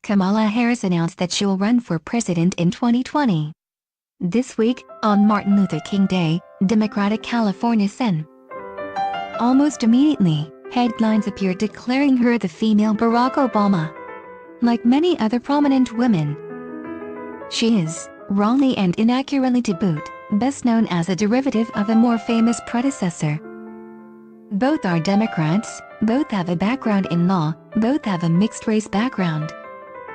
Kamala Harris announced that she will run for president in 2020. This week, on Martin Luther King Day, Democratic California Sen. Almost immediately, headlines appeared declaring her the female Barack Obama. Like many other prominent women, she is, wrongly and inaccurately to boot, best known as a derivative of a more famous predecessor. Both are Democrats, both have a background in law, both have a mixed-race background.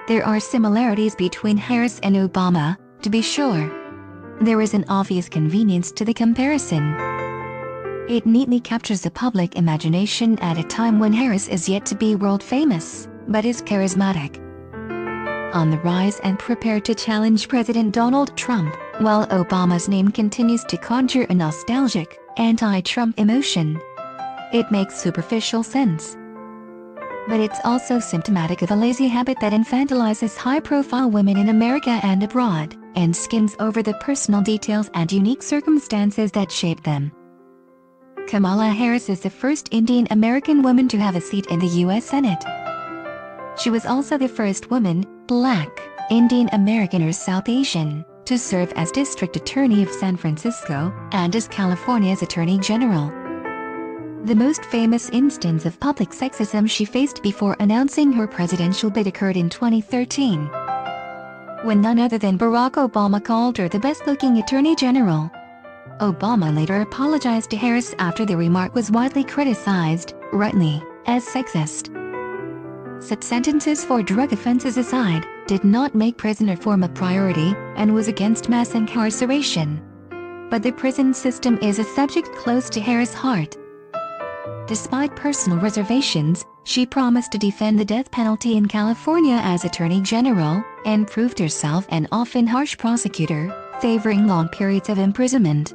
There are similarities between Harris and Obama, to be sure. There is an obvious convenience to the comparison. It neatly captures the public imagination at a time when Harris is yet to be world-famous, but is charismatic, on the rise and prepared to challenge President Donald Trump, while Obama's name continues to conjure a nostalgic, anti-Trump emotion. It makes superficial sense. But it's also symptomatic of a lazy habit that infantilizes high-profile women in America and abroad, and skims over the personal details and unique circumstances that shape them. Kamala Harris is the first Indian American woman to have a seat in the U.S. Senate. She was also the first woman, Black, Indian American or South Asian, to serve as District Attorney of San Francisco and as California's Attorney General. The most famous instance of public sexism she faced before announcing her presidential bid occurred in 2013, when none other than Barack Obama called her the best-looking Attorney General. Obama later apologized to Harris after the remark was widely criticized, rightly, as sexist. Such sentences for drug offenses aside, did not make prison reform a priority, and was against mass incarceration. But the prison system is a subject close to Harris' heart. Despite personal reservations, she promised to defend the death penalty in California as Attorney General, and proved herself an often harsh prosecutor, favoring long periods of imprisonment.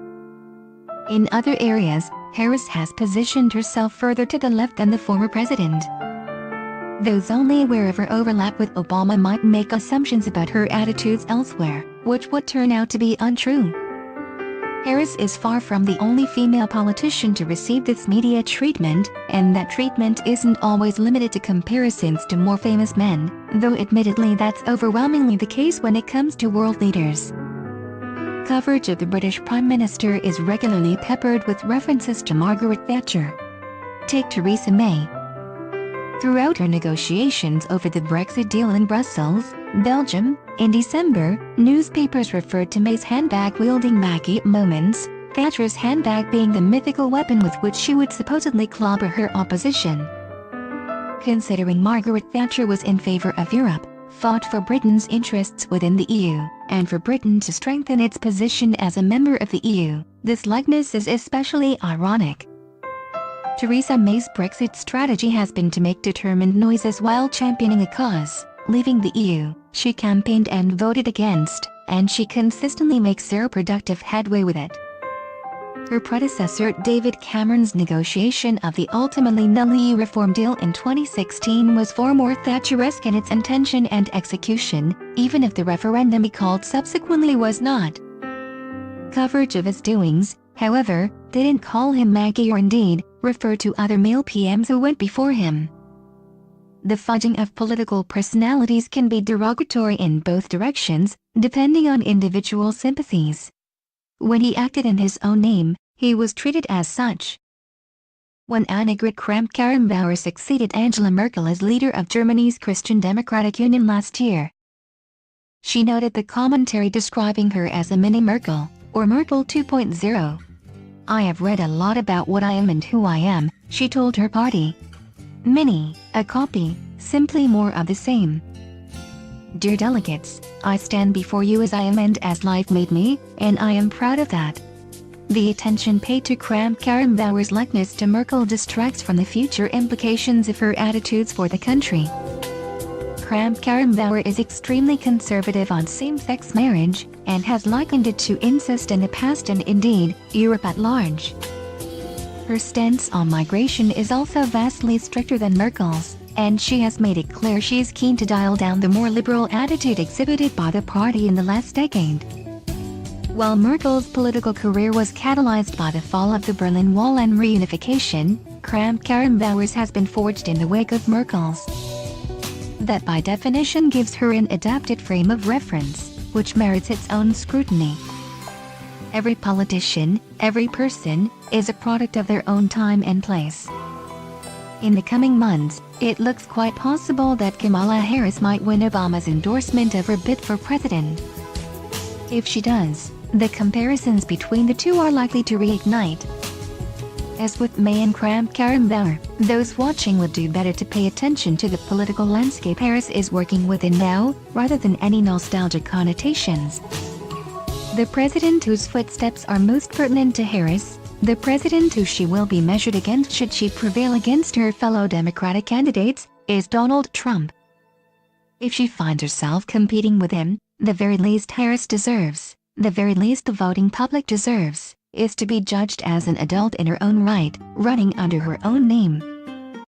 In other areas, Harris has positioned herself further to the left than the former president. Those only aware of her overlap with Obama might make assumptions about her attitudes elsewhere, which would turn out to be untrue. Harris is far from the only female politician to receive this media treatment, and that treatment isn't always limited to comparisons to more famous men, though admittedly that's overwhelmingly the case when it comes to world leaders. Coverage of the British Prime Minister is regularly peppered with references to Margaret Thatcher. Take Theresa May. Throughout her negotiations over the Brexit deal in Brussels, Belgium, in December, newspapers referred to May's handbag-wielding Maggie moments, Thatcher's handbag being the mythical weapon with which she would supposedly clobber her opposition. Considering Margaret Thatcher was in favor of Europe, fought for Britain's interests within the EU, and for Britain to strengthen its position as a member of the EU, this likeness is especially ironic. Theresa May's Brexit strategy has been to make determined noises while championing a cause. Leaving the EU, she campaigned and voted against, and she consistently makes zero productive headway with it. Her predecessor David Cameron's negotiation of the ultimately null EU reform deal in 2016 was far more Thatcheresque in its intention and execution, even if the referendum he called subsequently was not. Coverage of his doings, however, didn't call him Maggie or indeed refer to other male PMs who went before him. The fudging of political personalities can be derogatory in both directions, depending on individual sympathies. When he acted in his own name, he was treated as such. When Annegret Kramp-Karrenbauer succeeded Angela Merkel as leader of Germany's Christian Democratic Union last year, she noted the commentary describing her as a mini Merkel, or Merkel 2.0. "I have read a lot about what I am and who I am," she told her party. Mini, a copy, simply more of the same. "Dear delegates, I stand before you as I am and as life made me, and I am proud of that." The attention paid to Kramp-Karrenbauer's likeness to Merkel distracts from the future implications of her attitudes for the country. Kramp-Karrenbauer is extremely conservative on same-sex marriage, and has likened it to incest in the past and indeed, Europe at large. Her stance on migration is also vastly stricter than Merkel's, and she has made it clear she is keen to dial down the more liberal attitude exhibited by the party in the last decade. While Merkel's political career was catalyzed by the fall of the Berlin Wall and reunification, Kramp-Karrenbauer's has been forged in the wake of Merkel's. that by definition gives her an adapted frame of reference, which merits its own scrutiny. Every politician, every person, is a product of their own time and place. In the coming months, it looks quite possible that Kamala Harris might win Obama's endorsement of her bid for president. If she does, the comparisons between the two are likely to reignite. As with May and Karambauer, those watching would do better to pay attention to the political landscape Harris is working within now, rather than any nostalgic connotations. The president whose footsteps are most pertinent to Harris, the president who she will be measured against should she prevail against her fellow Democratic candidates, is Donald Trump. If she finds herself competing with him, the very least Harris deserves, the very least the voting public deserves, is to be judged as an adult in her own right, running under her own name.